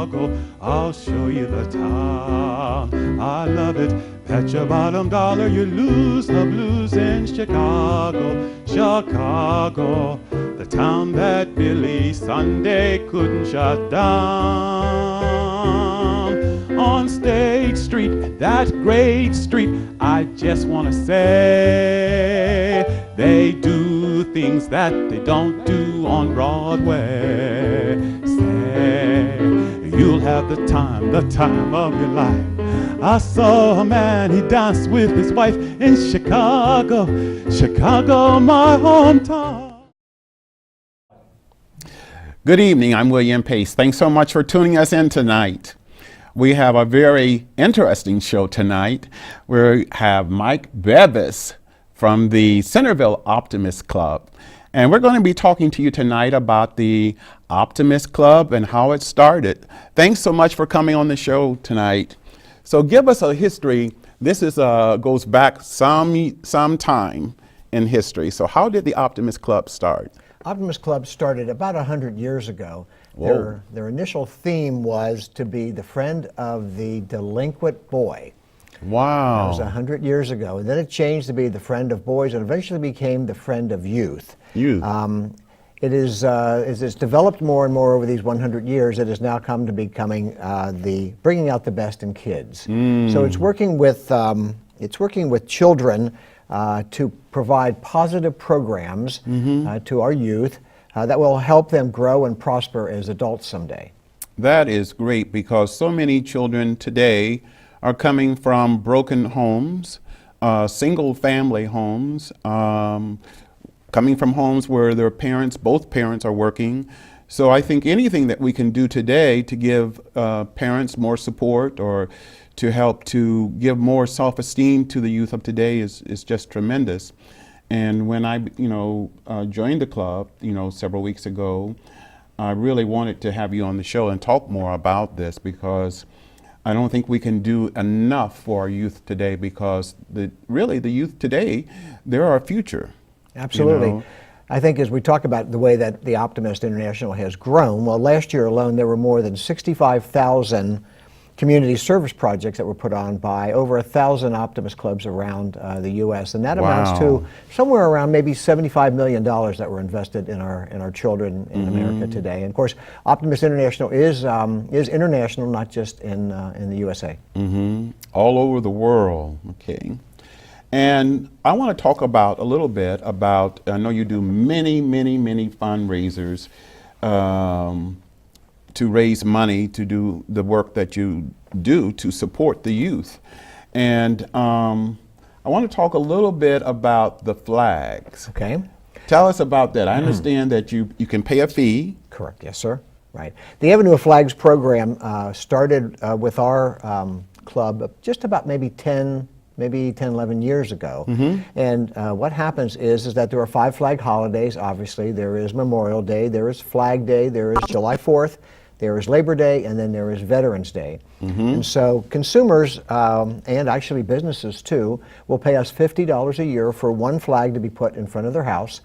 Chicago, I'll show you the town. I love it. Bet your bottom dollar you lose the blues in Chicago. Chicago, the town that Billy Sunday couldn't shut down. On State Street, that great street, I just want to say, they do things that they don't do on Broadway. Say, you'll have the time of your life. I saw a man, he danced with his wife in Chicago, Chicago, my hometown. Good evening, I'm William Pace. Thanks so much for tuning us in tonight. We have a very interesting show tonight. We have Mike Bevis from the Centerville Optimist Club. And we're going to be talking to you tonight about the Optimist Club and how it started. Thanks so much for coming on the show tonight. So give us a history. This is goes back some time in history. So how did the Optimist Club start? Optimist Club started about 100 years ago. Their initial theme was to be the friend of the delinquent boy. Wow. That was 100 years ago. And then it changed to be the friend of boys and eventually became the friend of youth. It is, as it's developed more and more over these 100 years, it has now come to becoming bringing out the best in kids. So it's working with children to provide positive programs to our youth that will help them grow and prosper as adults someday. That is great, because so many children today are coming from broken homes, single family homes, coming from homes where their parents, both parents are working. So I think anything that we can do today to give parents more support or to help to give more self-esteem to the youth of today is just tremendous. And when I joined the club several weeks ago, I really wanted to have you on the show and talk more about this, because I don't think we can do enough for our youth today, because the youth today, they're our future. Absolutely. I think as we talk about the way that the Optimist International has grown, well, last year alone there were more than 65,000 community service projects that were put on by over 1,000 Optimist clubs around the U.S. And that amounts to somewhere around maybe $75 million that were invested in our children in America today. And of course, Optimist International is international, not just in the USA. All over the world. Okay. And I want to talk a little bit about, I know you do many fundraisers to raise money to do the work that you do to support the youth. And I want to talk a little bit about the flags. Okay. Tell us about that. I understand that you can pay a fee. Correct, yes sir. Right. The Avenue of Flags program started with our club just about maybe 10, 11 years ago. And what happens is that there are 5 flag holidays. Obviously, there is Memorial Day, there is Flag Day, there is July 4th, there is Labor Day, and then there is Veterans Day. And so consumers, and actually businesses too, will pay us $50 a year for one flag to be put in front of their house.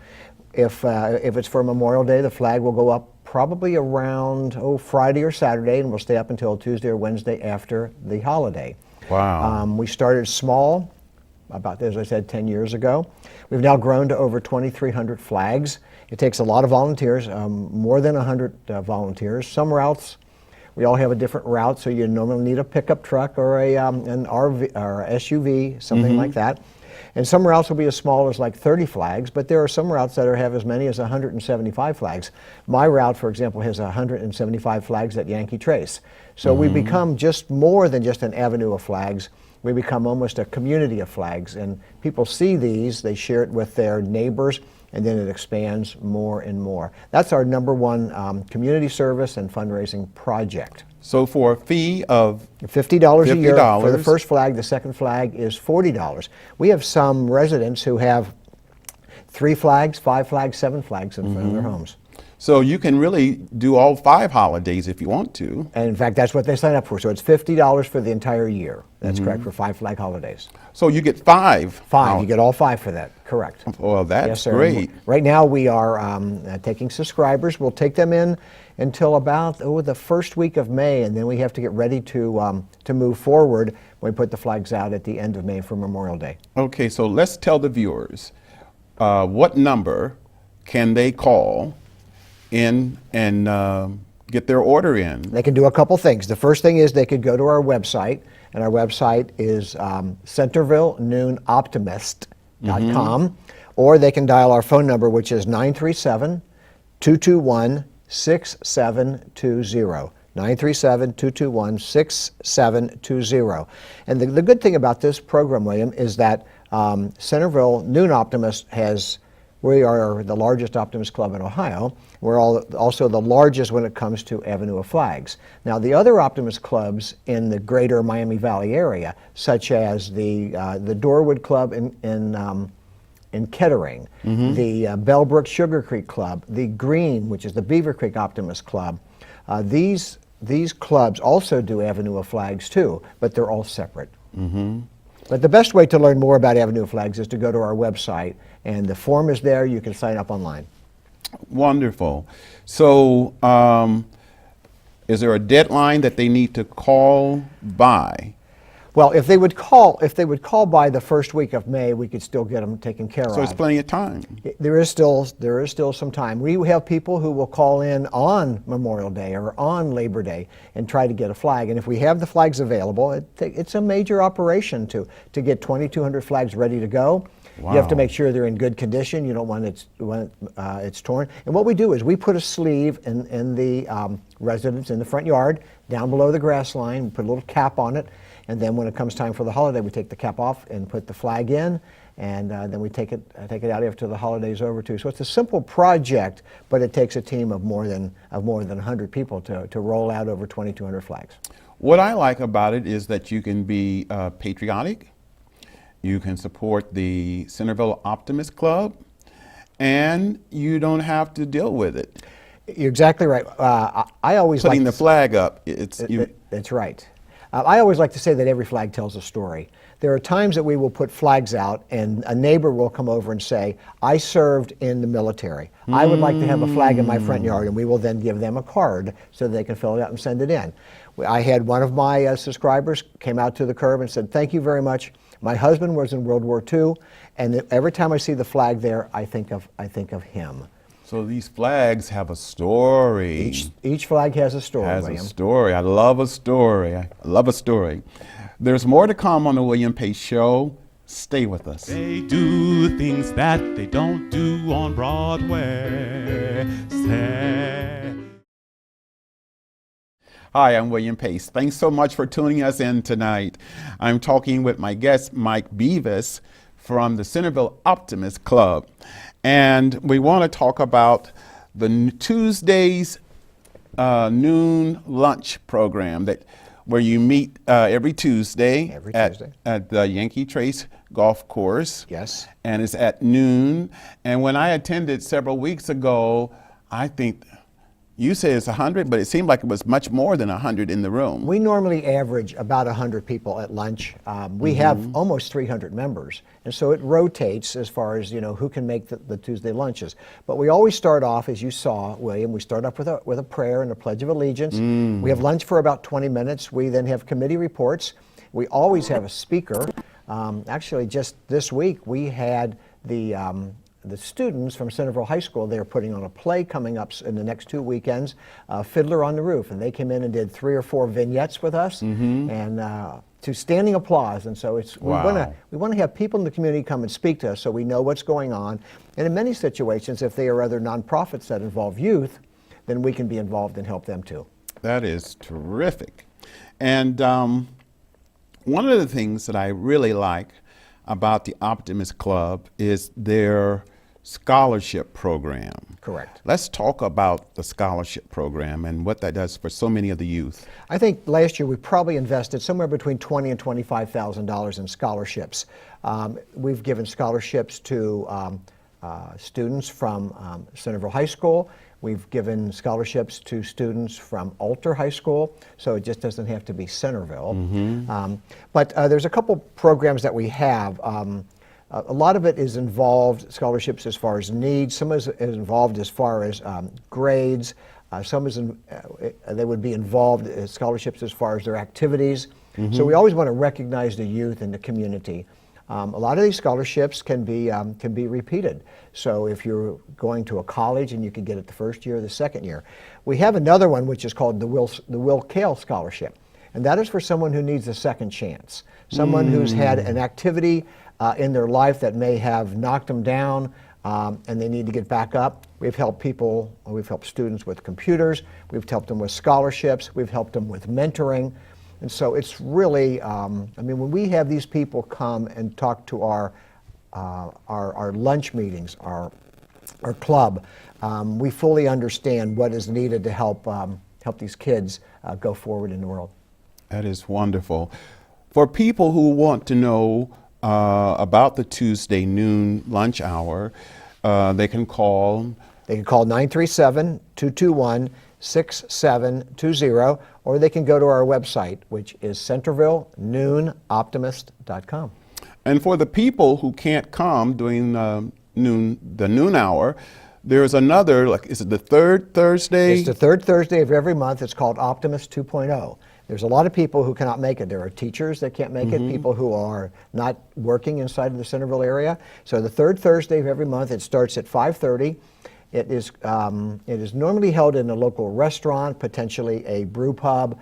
If it's for Memorial Day, the flag will go up probably around Friday or Saturday, and will stay up until Tuesday or Wednesday after the holiday. Wow. We started small, about, as I said, 10 years ago. We've now grown to over 2,300 flags. It takes a lot of volunteers, more than 100 volunteers. Some routes, we all have a different route, so you normally need a pickup truck or an RV or SUV, something like that. And some routes will be as small as like 30 flags, but there are some routes that have as many as 175 flags. My route, for example, has 175 flags at Yankee Trace. So we become just more than just an avenue of flags. We become almost a community of flags, and people see these, they share it with their neighbors, and then it expands more and more. That's our #1 community service and fundraising project. So for a fee of $50 a year for the first flag, the second flag is $40. We have some residents who have 3 flags, 5 flags, 7 flags in front of their homes. So you can really do all 5 holidays if you want to. And in fact, that's what they sign up for. So it's $50 for the entire year. That's correct, for 5 flag holidays. So you get 5. 5, you get all 5 for that, correct. Well, that's yes, sir. great. Right now we are taking subscribers. We'll take them in until about the first week of May, and then we have to get ready to move forward when we put the flags out at the end of May for Memorial Day. Okay, so let's tell the viewers what number can they call in and get their order in. They can do a couple things. The first thing is they could go to our website, and our website is CentervilleNoonOptimist.com, or they can dial our phone number, which is 937-221-6720. 937-221-6720. And the good thing about this program, William, is that Centerville Noon Optimist we are the largest Optimist club in Ohio. We're also the largest when it comes to Avenue of Flags. Now, the other Optimist clubs in the greater Miami Valley area, such as the Dorwood Club in Kettering, the Bellbrook Sugar Creek Club, the Green, which is the Beaver Creek Optimist Club, these clubs also do Avenue of Flags too, but they're all separate. But the best way to learn more about Avenue of Flags is to go to our website, and the form is there. You can sign up online. Wonderful. So, is there a deadline that they need to call by? Well, if they would call by the first week of May, we could still get them taken care of. So it's plenty of time. There is still some time. We have people who will call in on Memorial Day or on Labor Day and try to get a flag. And if we have the flags available, it's a major operation to get 2,200 flags ready to go. Wow. You have to make sure they're in good condition. You don't want it's torn. And what we do is we put a sleeve in the residence in the front yard, down below the grass line. We put a little cap on it. And then when it comes time for the holiday, we take the cap off and put the flag in, and then we take it out after the holiday's over too. So it's a simple project, but it takes a team of more than 100 people to roll out over 2,200 flags. What I like about it is that you can be patriotic, you can support the Centerville Optimist Club, and you don't have to deal with it. You're exactly right. I always putting the flag up. That's right. I always like to say that every flag tells a story. There are times that we will put flags out and a neighbor will come over and say, I served in the military. I would like to have a flag in my front yard, and we will then give them a card so they can fill it out and send it in. I had one of my subscribers came out to the curb and said, thank you very much. My husband was in World War II, and every time I see the flag there, I think of him. So these flags have a story. Each flag has a story, William. Has a story. I love a story. I love a story. There's more to come on the William Pace Show. Stay with us. They do things that they don't do on Broadway. Hi, I'm William Pace. Thanks so much for tuning us in tonight. I'm talking with my guest, Mike Beavis, from the Centerville Optimist Club. And we want to talk about the Tuesdays noon lunch program where you meet every Tuesday, at the Yankee Trace Golf Course. Yes. And it's at noon. And when I attended several weeks ago, I think you say it's 100, but it seemed like it was much more than 100 in the room. We normally average about 100 people at lunch. We have almost 300 members, and so it rotates as far as who can make the Tuesday lunches. But we always start off, as you saw, William. We start off with a prayer and a pledge of allegiance. We have lunch for about 20 minutes. We then have committee reports. We always have a speaker. Actually, just this week we had the students from Centerville High School. They're putting on a play coming up in the next 2 weekends, Fiddler on the Roof, and they came in and did 3 or 4 vignettes with us, and to standing applause. And so Wow. we want to have people in the community come and speak to us so we know what's going on. And in many situations, if there are other nonprofits that involve youth, then we can be involved and help them too. That is terrific. And one of the things that I really like about the Optimist Club is their scholarship program. Correct. Let's talk about the scholarship program and what that does for so many of the youth. I think last year we probably invested somewhere between $20,000 and $25,000 in scholarships. We've given scholarships to students from Centerville High School. We've given scholarships to students from Alter High School, so it just doesn't have to be Centerville. But there's a couple programs that we have. A lot of it is involved scholarships as far as needs. Some is involved as far as grades, Some they would be involved in scholarships as far as their activities. So we always want to recognize the youth in the community. A lot of these scholarships can be repeated. So if you're going to a college and you can get it the first year or the second year. We have another one which is called the Will Kale Scholarship. And that is for someone who needs a second chance. Someone who's had an activity in their life that may have knocked them down and they need to get back up. We've helped students with computers. We've helped them with scholarships. We've helped them with mentoring. And so it's really, when we have these people come and talk to our lunch meetings, our club, we fully understand what is needed to help these kids go forward in the world. That is wonderful. For people who want to know about the Tuesday noon lunch hour, they can call. They can call 937-221-6720, or they can go to our website, which is centervillenoonoptimist.com. And for the people who can't come during the noon hour, there's another, is it the third Thursday? It's the third Thursday of every month. It's called Optimist 2.0. There's a lot of people who cannot make it. There are teachers that can't make it, people who are not working inside of the Centerville area. So the third Thursday of every month, it starts at 5:30. It is normally held in a local restaurant, potentially a brew pub,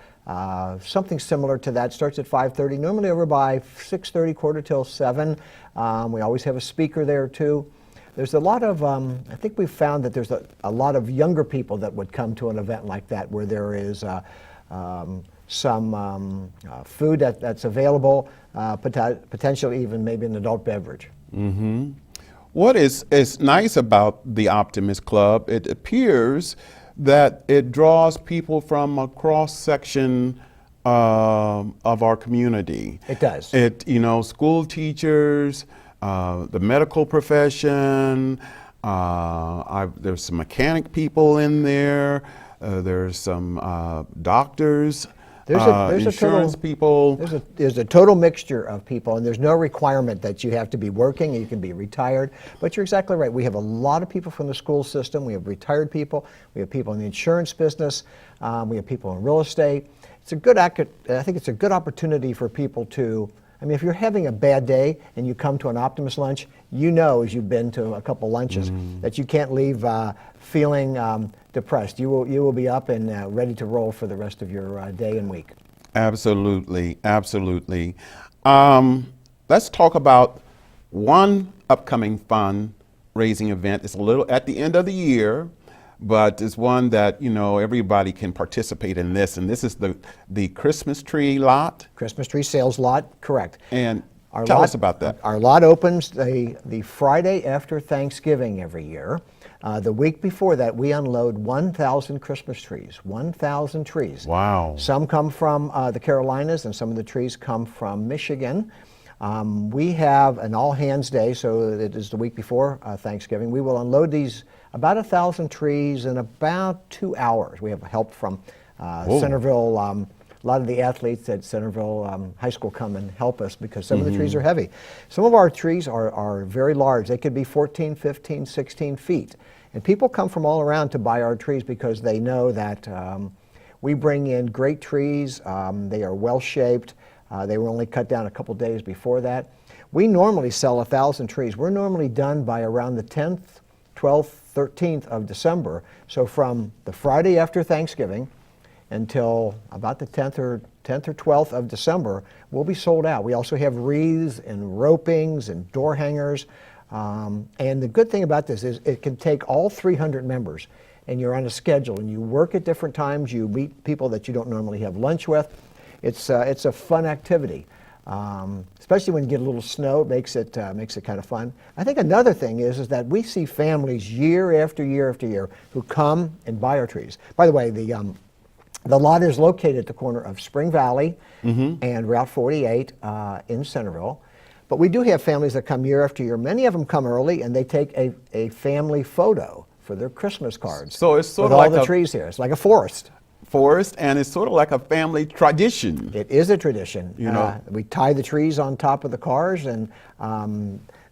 something similar to that. Starts at 5:30, normally over by 6:30, quarter till 7. We always have a speaker there too. There's a lot of, I think we've found that there's a lot of younger people that would come to an event like that where there is some food that's available, potentially even maybe an adult beverage. What is nice about the Optimist Club, it appears that it draws people from a cross-section of our community. It does. School teachers, the medical profession, there's some mechanic people in there, there's some doctors. There's insurance people. There's a total mixture of people, and there's no requirement that you have to be working. You can be retired, but you're exactly right. We have a lot of people from the school system. We have retired people. We have people in the insurance business. We have people in real estate. I think it's a good opportunity for people to. If you're having a bad day and you come to an Optimist lunch, as you've been to a couple lunches, that you can't leave feeling depressed. You will be up and ready to roll for the rest of your day and week. Absolutely, absolutely. Let's talk about one upcoming fundraising event. It's a little at the end of the year, but it's one that everybody can participate in this, and this is the Christmas tree lot. Christmas tree sales lot, correct. And tell us about that. Our lot opens the Friday after Thanksgiving every year. The week before that, we unload 1,000 Christmas trees. 1,000 trees. Wow. Some come from the Carolinas, and some of the trees come from Michigan. We have an all-hands day, so it is the week before Thanksgiving. We will unload these about 1,000 trees in about 2 hours. We have help from Centerville. A lot of the athletes at Centerville High School come and help us because some of the trees are heavy. Some of our trees are very large. They could be 14, 15, 16 feet. And people come from all around to buy our trees because they know that we bring in great trees. They are well-shaped. They were only cut down a couple days before that. We normally sell 1,000 trees. We're normally done by around the 10th, 12th, 13th of December. So from the Friday after Thanksgiving until about the 10th or 12th of December, we'll be sold out. We also have wreaths and ropings and door hangers. And the good thing about this is it can take all 300 members, and you're on a schedule, and you work at different times. You meet people that you don't normally have lunch with. It's a fun activity. Especially when you get a little snow, it makes it kind of fun. I think another thing is that we see families year after year after year who come and buy our trees. By the way, the lot is located at the corner of Spring Valley and Route 48 in Centerville. But we do have families that come year after year. Many of them come early and they take a family photo for their Christmas cards. So it's sort with of all like the trees here. It's like a forest. And it's sort of like a family tradition. It is a tradition. We tie the trees on top of the cars, and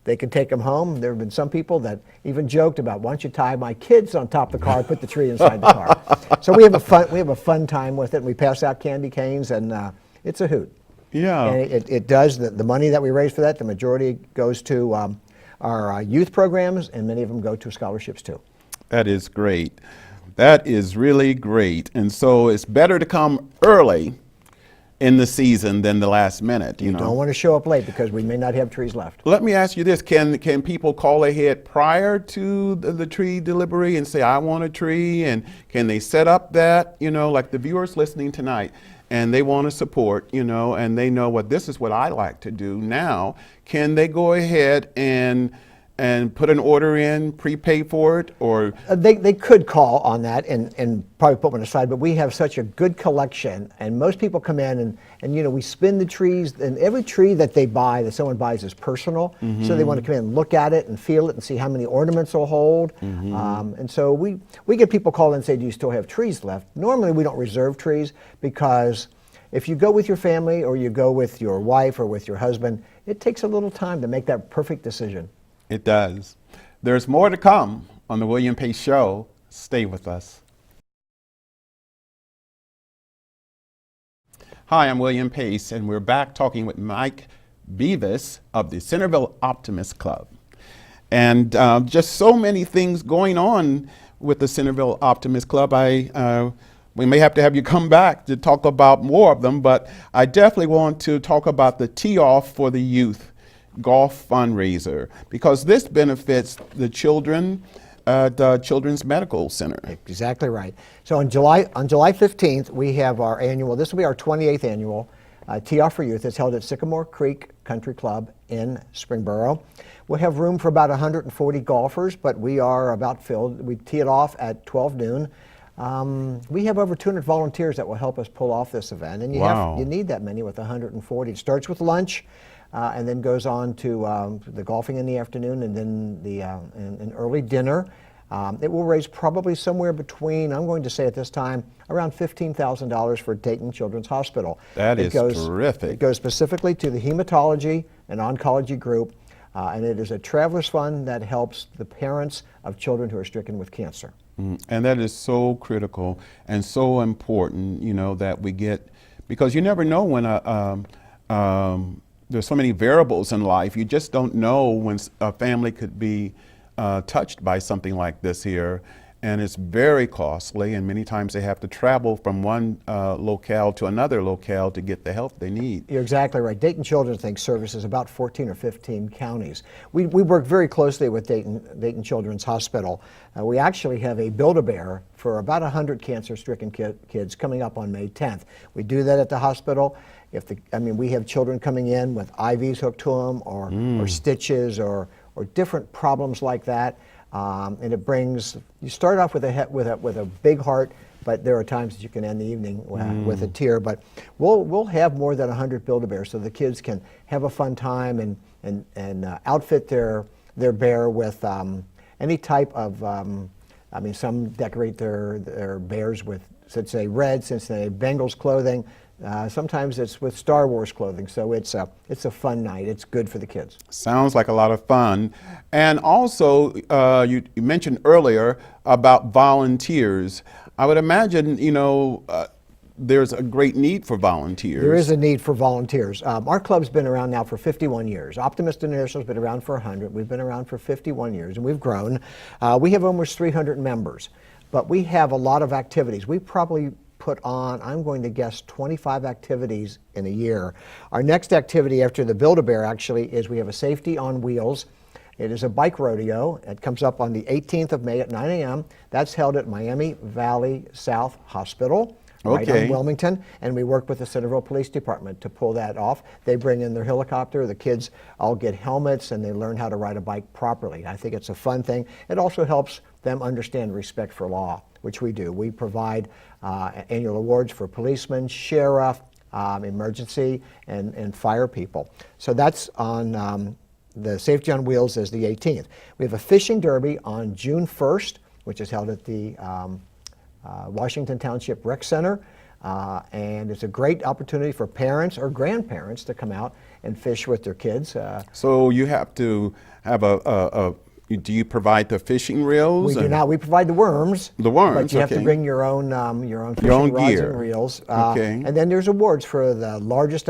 They can take them home. There have been some people that even joked about, why don't you tie my kids on top of the car and put the tree inside the car. So we have a fun time with it. We pass out candy canes, and it's a hoot. Yeah. And it does, the money that we raise for that, the majority goes to our youth programs, and many of them go to scholarships too. That is great. That is really great. And so it's better to come early in the season than the last minute, you know. Don't want to show up late because we may not have trees left. Let me ask you this, can people call ahead prior to the tree delivery and say, I want a tree, and can they set up that, you know, like the viewers listening tonight, and they want to support, you know, and they know what this is what I like to do now, can they go ahead and put an order in, prepay for it, or? They could call on that and probably put one aside, but we have such a good collection, and most people come in and you know, we spin the trees, and every tree that they buy, that someone buys, is personal, so they want to come in and look at it and feel it and see how many ornaments will hold. And so we get people call in and say, do you still have trees left? Normally we don't reserve trees, because if you go with your family or you go with your wife or with your husband, it takes a little time to make that perfect decision. It does. There's more to come on the William Pace Show. Stay with us. Hi, I'm William Pace, and we're back talking with Mike Beavis of the Centerville Optimist Club. And just so many things going on with the Centerville Optimist Club. We may have to have you come back to talk about more of them, but I definitely want to talk about the Tee-Off for the Youth golf fundraiser, because this benefits the children at Children's Medical Center. Exactly right. So on July 15th, we have our annual, this will be our 28th annual Tee-Off for Youth. It's held at Sycamore Creek Country Club in Springboro. We'll have room for about 140 golfers, but we are about filled. We tee it off at 12 noon. We have over 200 volunteers that will help us pull off this event, and you need that many with 140. It starts with lunch, and then goes on to the golfing in the afternoon, and then an early dinner. It will raise probably somewhere between, I'm going to say at this time, around $15,000 for Dayton Children's Hospital. That is terrific. It goes specifically to the hematology and oncology group, and it is a traveler's fund that helps the parents of children who are stricken with cancer. And that is so critical and so important, you know, that we get, because you never know when there's so many variables in life. You just don't know when a family could be touched by something like this here, and it's very costly, and many times they have to travel from one locale to another locale to get the help they need. You're exactly right. Dayton Children's, I think, services about 14 or 15 counties. We work very closely with Dayton Children's Hospital. We actually have a Build-A-Bear for about 100 cancer-stricken kids coming up on May 10th. We do that at the hospital. We have children coming in with IVs hooked to them, or stitches, or different problems like that. And it brings, you start off with a big heart, but there are times that you can end the evening with a tear. But we'll have more than 100 Build-A-Bears, so the kids can have a fun time and outfit their bear with any type of, some decorate their bears with, let's say, red Cincinnati Bengals clothing. Sometimes it's with Star Wars clothing, so it's a fun night. It's good for the kids. Sounds like a lot of fun. And also, you mentioned earlier about volunteers. I would imagine, there's a great need for volunteers. There is a need for volunteers. Our club's been around now for 51 years. Optimist International's been around for 100. We've been around for 51 years, and we've grown. We have almost 300 members, but we have a lot of activities. We probably put on, I'm going to guess, 25 activities in a year. Our next activity after the Build-A-Bear actually is we have a Safety on Wheels. It is a bike rodeo. It comes up on the 18th of May at 9 a.m. That's held at Miami Valley South Hospital, right on Wilmington, and we work with the Centerville Police Department to pull that off. They bring in their helicopter. The kids all get helmets, and they learn how to ride a bike properly. I think it's a fun thing. It also helps them understand respect for law, which we do. We provide annual awards for policemen, sheriff, emergency, and fire people. So that's on the Safety on Wheels is the 18th. We have a fishing derby on June 1st, which is held at the Washington Township Rec Center. And it's a great opportunity for parents or grandparents to come out and fish with their kids. So you have to have do you provide the fishing reels? We do not. We provide the worms. The worms, but you have to okay. bring your own fishing rods gear. and reels. Okay. And then there's awards for the largest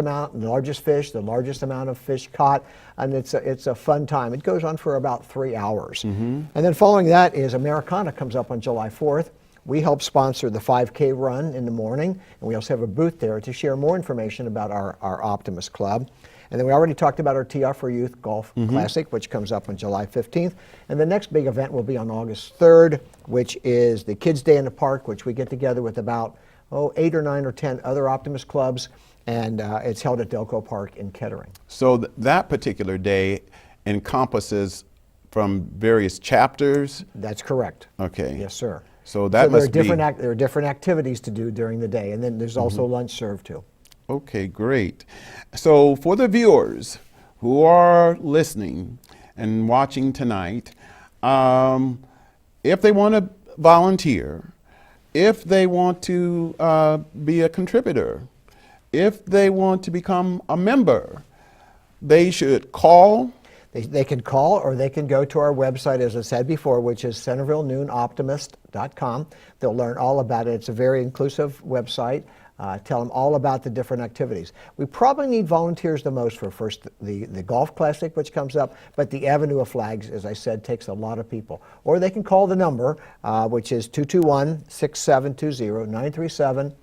fish, the largest amount of fish caught, and it's a fun time. It goes on for about 3 hours. And then following that is Americana comes up on July 4th. We help sponsor the 5K run in the morning, and we also have a booth there to share more information about our Optimist Club. And then we already talked about our Tee Off for Youth Golf Classic, which comes up on July 15th. And the next big event will be on August 3rd, which is the Kids Day in the Park, which we get together with about 8 or 9 or 10 other Optimist clubs, and it's held at Delco Park in Kettering. So that particular day encompasses from various chapters? That's correct. Okay. Yes, sir. So that must be... there are different activities to do during the day, and then there's also lunch served too. Okay, great. So for the viewers who are listening and watching tonight, if they want to volunteer, if they want to be a contributor, if they want to become a member, they should call. They can call, or they can go to our website, as I said before, which is centervillenoonoptimist.com. They'll learn all about it. It's a very inclusive website. Tell them all about the different activities. We probably need volunteers the most for first the Golf Classic, which comes up, but the Avenue of Flags, as I said, takes a lot of people. Or they can call the number, which is 221-6720,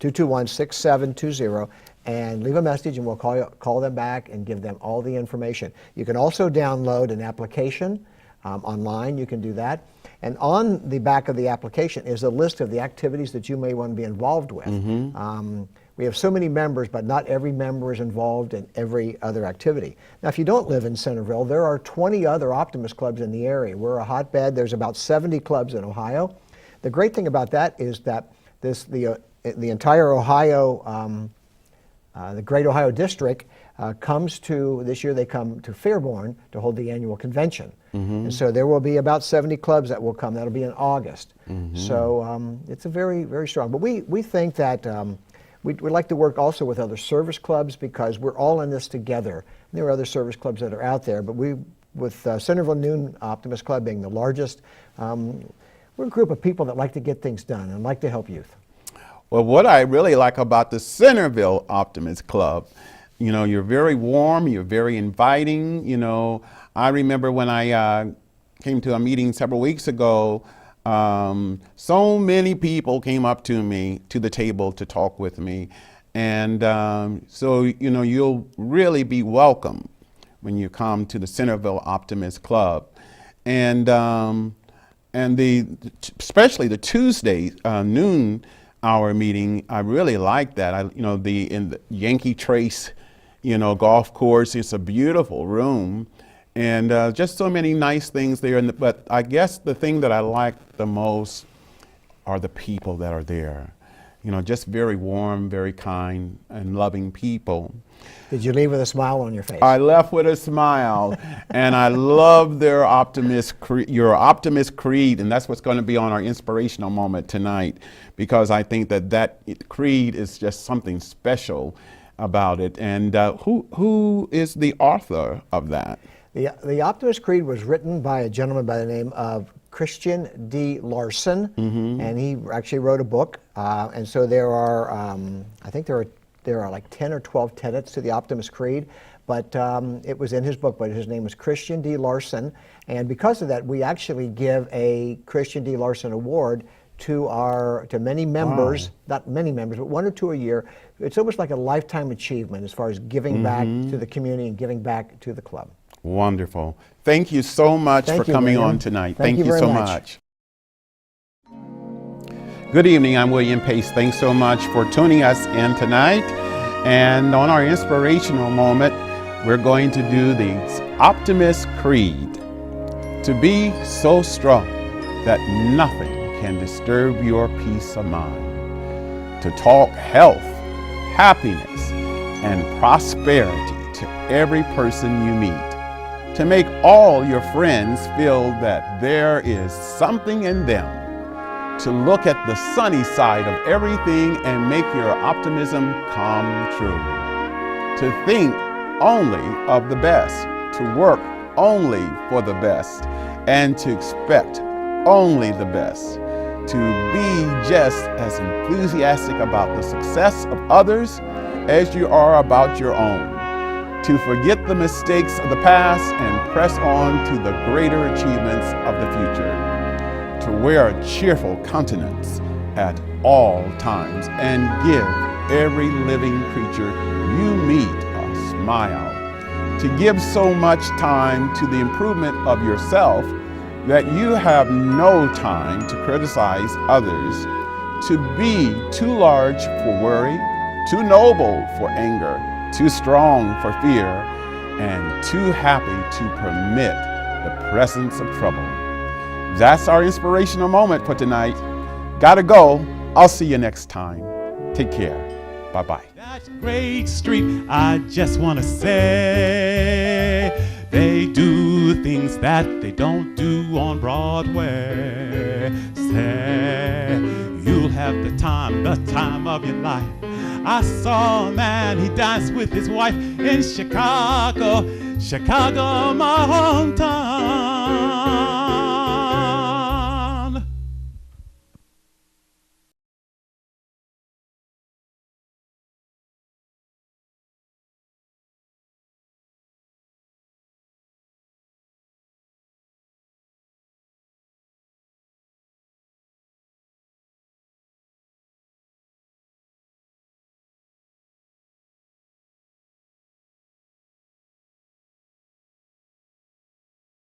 937-221-6720, and leave a message, and we'll call them back and give them all the information. You can also download an application online. You can do that. And on the back of the application is a list of the activities that you may want to be involved with. We have so many members, but not every member is involved in every other activity. Now, if you don't live in Centerville, there are 20 other Optimist clubs in the area. We're a hotbed. There's about 70 clubs in Ohio. The great thing about that is that the entire Ohio, the Great Ohio District this year they come to Fairborn to hold the annual convention. And so there will be about 70 clubs that will come. That'll be in August. So it's a very, very strong. But we think that we'd like to work also with other service clubs, because we're all in this together. And there are other service clubs that are out there, but with Centerville Noon Optimist Club being the largest, we're a group of people that like to get things done and like to help youth. Well, what I really like about the Centerville Optimist Club, you know, you're very warm, you're very inviting. You know, I remember when I came to a meeting several weeks ago, so many people came up to me, to the table, to talk with me. And so, you know, you'll really be welcome when you come to the Centerville Optimist Club. And especially the Tuesday noon hour meeting, I really like that. In the Yankee Trace, golf course, it's a beautiful room, and just so many nice things there. But I guess the thing that I like the most are the people that are there. Just very warm, very kind, and loving people. Did you leave with a smile on your face? I left with a smile, and I love your Optimist creed, and that's what's going to be on our inspirational moment tonight, because I think that creed is just something special about it. And who is the author of that? The Optimist Creed was written by a gentleman by the name of Christian D. Larson, and he actually wrote a book. And so there are, I think there are like 10 or 12 tenets to the Optimist Creed, but it was in his book, but his name is Christian D. Larson. And because of that, we actually give a Christian D. Larson Award to many members, not many members, but 1 or 2 a year. It's almost like a lifetime achievement as far as giving back to the community and giving back to the club. Wonderful. Thank you so much for coming on tonight. Thank you so much. Good evening, I'm William Pace. Thanks so much for tuning us in tonight. And on our inspirational moment, we're going to do the Optimist Creed. To be so strong that nothing can disturb your peace of mind. To talk health, happiness, and prosperity to every person you meet. To make all your friends feel that there is something in them to look at the sunny side of everything and make your optimism come true. To think only of the best, to work only for the best, and to expect only the best. To be just as enthusiastic about the success of others as you are about your own. To forget the mistakes of the past and press on to the greater achievements of the future. To wear a cheerful countenance at all times and give every living creature you meet a smile. To give so much time to the improvement of yourself that you have no time to criticize others. To be too large for worry, too noble for anger, too strong for fear, and too happy to permit the presence of trouble. That's our inspirational moment for tonight. Gotta go. I'll see you next time. Take care. Bye-bye. That great street, I just want to say, they do things that they don't do on Broadway. Say, you'll have the time of your life. I saw a man, he danced with his wife in Chicago, my hometown.